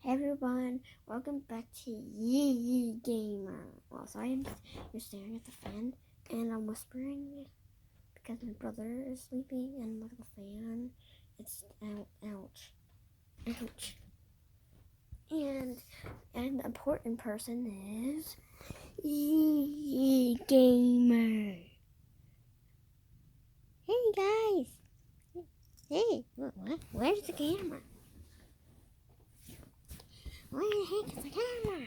Hey everyone, welcome back to Yee Gamer. Well, sorry, you're staring at the fan, and I'm whispering because my brother is sleeping, and look at the fan. It's ouch, ouch. And the important person is Yee Gamer. Hey guys, hey, what? Where's the camera? Where the heck is the camera?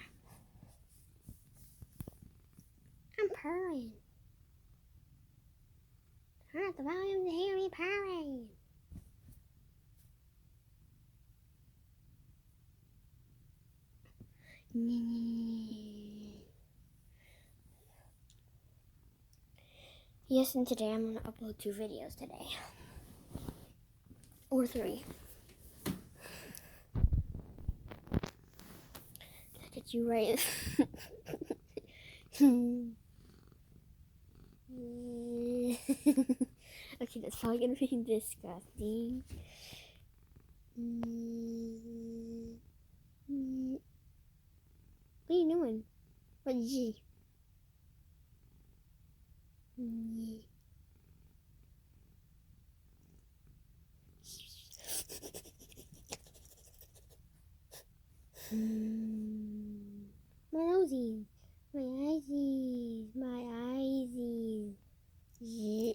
I'm purring. Turn up the volume to hear me purring. Yes, and today I'm going to upload 2 videos today. Or 3. Look at you right. Okay, that's probably going to be disgusting. What are you doing? What G? My nosies, my eyesies, my eyesies. Yeah.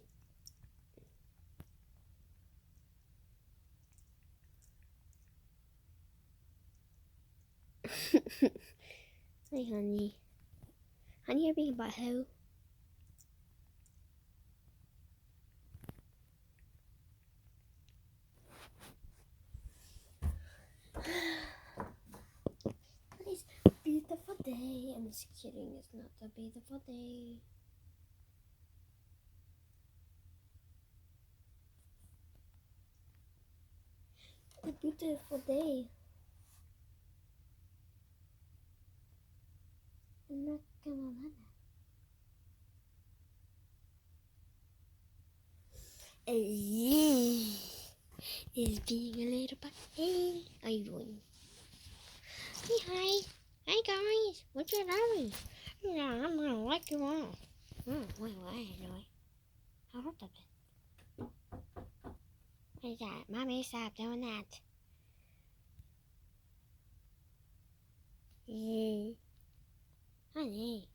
Hey, honey. Honey, you're being a butthole. Nice, beautiful day. I'm just kidding. It's not a beautiful day. A beautiful day. I'm not gonna let it. Is being a little bit. Hey, how you doing? Hey, hi. Hi, guys. What you doing? Yeah, I'm gonna let you off. Oh, wait, anyway. I heard that. What is that? Mommy, stop doing that. Yeah. Honey.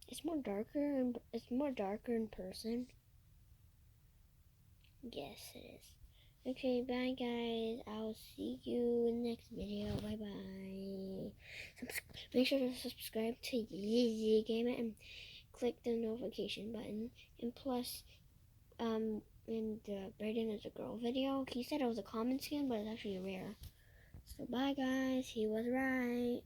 It's more darker in person. Yes, it is. Okay, bye guys. I'll see you in the next video. Bye bye. Make sure to subscribe to Yeezy Gamer and click the notification button. And plus, in the Brayden is a girl video, he said it was a common skin, but it's actually rare. So bye guys. He was right.